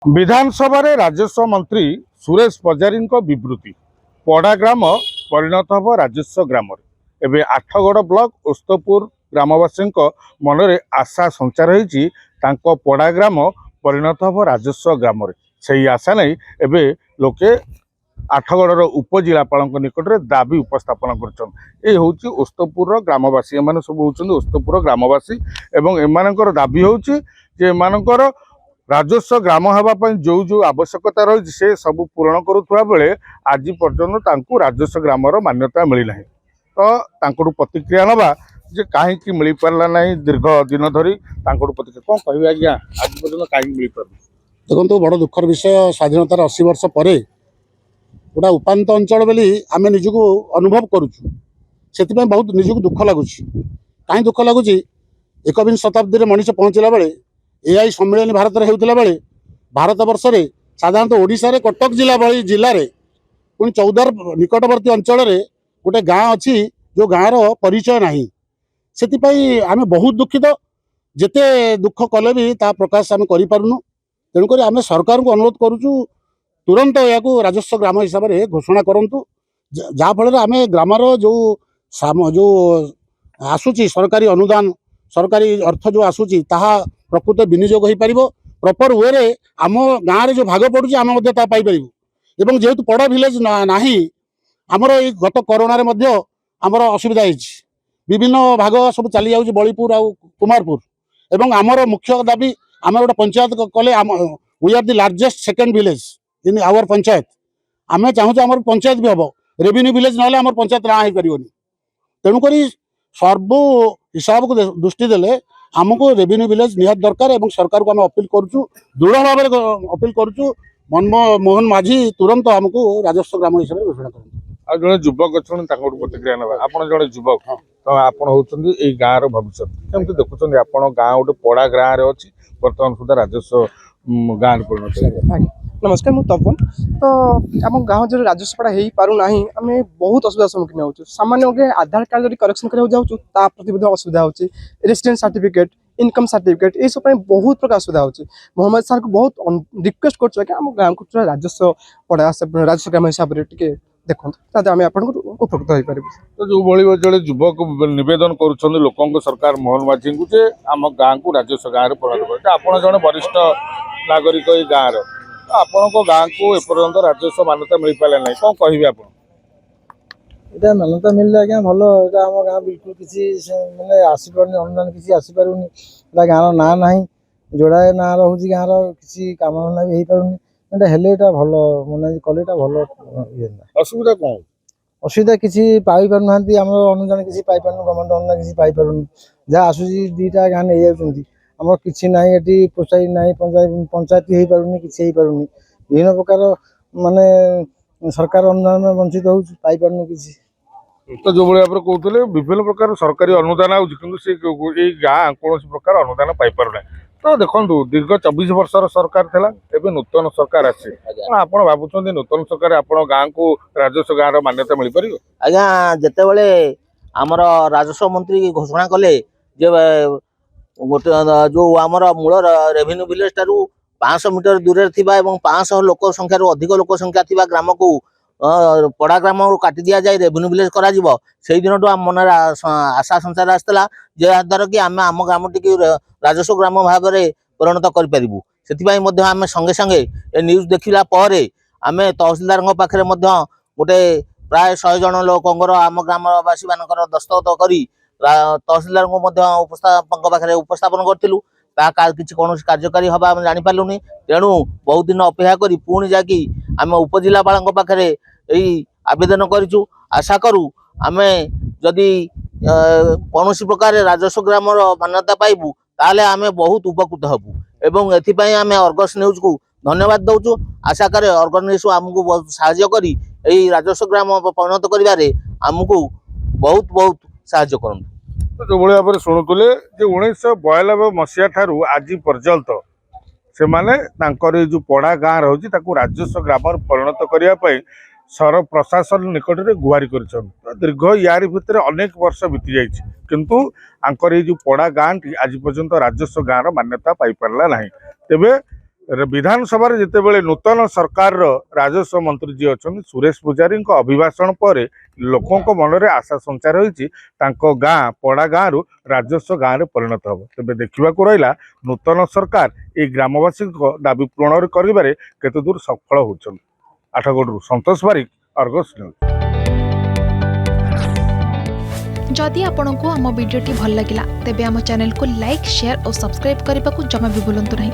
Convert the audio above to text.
विधानसभा राजस्व मंत्री सुरेश पजारी विवृत्ति पड़ा ग्राम परिणत हम राजस्व ग्राम एवं आठगड़ ब्लॉक ओस्तपुर ग्रामवासी मनरे आशा संचार होती पड़ा ग्राम परिणत हम राजस्व ग्राम से आशा नहीं एवं लोके आठगड़ उपजिलापाल निकट में दाबी उपस्थापन कर ओस्तपुर ग्रामवासी एम सब हूँ ओस्तपुर ग्रामवासी एवं एम दाबी होकर राजस्व ग्राम होगापी जो जो आवश्यकता रही से सब पूरण करुवा बेले आज पर्यंत राजस्व ग्राम मान्यता मिलना तो प्रतिक्रिया नवा जे कहीं मिल पारा ना दीर्घ दिन धरी प्रतिक्रिया कौन कह आज्ञा आज पर्यटन कहीं मिल पार देखो बड़ दुखर विषय स्वाधीनतार 80 वर्ष पर गोटा उपात अंचल बोली आम निजक अनुभव करुचु से बहुत निजक दुख लगुच कहीं दुख लगुच एकविंश शताब्दी में मनीष पहुँचला बेले एआई सम्मेलन भारत में होता बेले भारत वर्ष में साधारणतः ओडिशा रे कटक जिला भाई जिले में पुणी चौदार निकटवर्ती अंचल गोटे गाँ अच्छी जो गाँव परिचय ना से आम बहुत दुखित जिते दुख कले भी ता प्रकाश आम करूँ तेणुक आम सरकार को अनुरोध करुचु तुरंत या राजस्व ग्राम हिसाब से घोषणा करूँ जहाँफल आम ग्रामर जो जो आसूची सरकारी अनुदान सरकारी अर्थ जो आसूची ताहा प्रकृत विनियोग हो पार प्रपर वे रे आम गाँव में जो भाग पड़ुची आम पाइपर एवं जेहेतु बड़ विलेज ना आमर ये गत कोरोना आमर असुविधा विभिन्न भाग सब चली जाऊँ बलीपुर आउ कुमारपुर एवं आमर मुख्य दाबी आम गोटे पंचायत कले we are the largest second village in our panchayat आम चाहूँ आम पंचायत भी हम रेवेन्यू विलेज ना आम पंचायत ना हो पार तेणुक सर्व हिसाब को दृष्टि देले आमको रेवेन्यू विलेज निहात दरकार और सरकार को आम अपील करुचु दृढ़ भाव में अपील करुचु मनमोहन माझी तुरंत आमको राजस्व ग्राम हिसाब से घोषणा कर जड़े युवक अच्छा प्रतिक्रिया ना आप जड़े युवक तो आप होती गाँव भविष्य कमी देखुं आप गाँ गोटे पड़ा गाँव में अच्छी बर्तमान सुधा राजस्व गाँव परिणत नमस्कार मु तपन तो आम गाँव जो राजस्व पड़ा हो पारना आम बहुत असुविधा सम्मुखीन हो सामान्य आधार कार्ड जब करेक्शन कराया जाऊँ प्रति असुविधा हो रेसिडेंट सर्टिफिकेट इनकम सर्टिफिकेट ये सब बहुत प्रकार असुविधा हो मोहम्मद सार को बहुत रिक्वेस्ट करम गाँव को राजस्व पड़ा राजस्व ग्राम हिसाब से देखो आम आप उपकृत हो पार तो जो भाई जो युवक नवेदन कर लोक सरकार मोहन माझी को आम गाँव को राजस्व गाँव में परिणत कर आप जड़े वरिष्ठ नागरिक ये गाँव आपण गाँव को एपर्यंत राजस्व मान्यता मिल पारा ना कौन कहे आप এটা মান্যতা মিললে আজ্ঞা ভালো এটা ଆମ ଗାଁ ବିଲକୁଲ କିଛି ମାନେ ଆସିପାରୁନି ଅନୁଦାନ କିଛି ଆସିପାରୁନି এটা ଗାଁର ନାଁ ନାହିଁ ଯୋଡ଼ାଏ ନାଁ ରହୁଛି ଗାଁର କିଛି କାମ ଧନ୍ଦା ବି ହେଇପାରୁନି এটা ହେଲେ এটা ଭଲ ମାନେ କଲେ এটা ଭଲ ଇଏ ଅସୁବିଧା କ'ଣ ଅସୁବିଧା କିଛି ପାଇପାରୁନାହାନ୍ତି ଆମର ଅନୁଦାନ କିଛି ପାଇପାରୁନୁ ଗଭର୍ଣ୍ଣମେଣ୍ଟ ଅନୁଦାନ କିଛି ପାଇପାରୁନୁ ଯାହା ଆସୁଛି ଦୁଇଟା ଗାଁ ନେଇଯାଉଛନ୍ତି ଆମର କିଛି ନାହିଁ ଏଠି ପୋଷାଇ ନାହିଁ ପଞ୍ଚାୟତ ହେଇପାରୁନି କିଛି ହେଇପାରୁନି ବିଭିନ୍ନ ପ୍ରକାର ମାନେ सरकार अनुदान में वंचित हो पाइपारनु किसी तो जो भाई आप कहते विभिन्न प्रकार सरकारी अनुदान आए गाँ कौन प्रकार अनुदान पाई पार ना तो देखो दीर्घ 24 वर्षर सरकार थिला एवं नूतन सरकार आसी आप भावुं नूतन सरकार आप गाँव को राजस्व गाँव मान्यता मिल पार आज्ञा जिते बड़े आमर राजस्व मंत्री घोषणा कले गोटे जो आमर मूल रेवेन्यू विलेज ठारू 500 मीटर दूर थी 500 लोक संख्यार अधिक लोक संख्या थी ग्राम को पड़ा ग्राम काटी दि जाए रेवेन्यू विलेज कर दिन आम मन आशा संसार आसाला जहाँद्वारा कि आम आम ग्राम टी राजस्व ग्राम भाव में परिणत करूँ से आम संगे संगे ए न्यूज देखला आम तहसिलदार पाखे गोटे प्राय 100 जन लोकर आम ग्रामवासी मान दस्तखत कर तहसिलदार को पाखे उपस्थापन करूँ किसी कौन कार्यकारी हवा आम जापारूनी तेणु बहुत दिन अपेक्षा करी पुणी जाकि आम उपजिलापाल पाखे यही आवेदन करूँ आशा करूँ आम जदि कौन प्रकार राजस्व ग्राम मान्यता पाइबू ताले आम बहुत उपकृत हबू एवं एथिपाई आम अर्गस न्यूज को धन्यवाद दौचु आशा करे अर्गस न्यूज आमको बहुत साहाय्य करी यही राजस्व ग्राम परिणत करिबारे आमको बहुत बहुत साहाय्य करन जो भाई भाव शुणुले 1992 मसीहा ठारू आज पर्यंत से माने जो पड़ा गाँव रही राजस्व ग्राम परिणत करने सर प्रशासन निकट में गुहारि कर दीर्घ यार भितर अनेक वर्ष बीती जाइए किंतु आंकर जो पड़ा गाँव आज पर्यंत राजस्व गाँव मान्यता पाई पारा ना तेबे विधानसभा जितेबले नूतन सरकार राजस्व मंत्री जी अच्छा सुरेश पूजारी अभिभाषण पर लोकों मन में आशा संचार होती गाँ पड़ा गाँव राजस्व गाँव में परिणत हम तेज देखा रहा नूतन सरकार ये ग्रामवासी दाबी पूरण करते दूर सफल होती। आठगढ़ संतोष बारिक, अर्गस न्यूज। जदि आपंक आम भिडी भल लगा तेब आम चैनल को लाइक शेयर और सब्सक्राइब करने को जमा भी भूलु नहीं।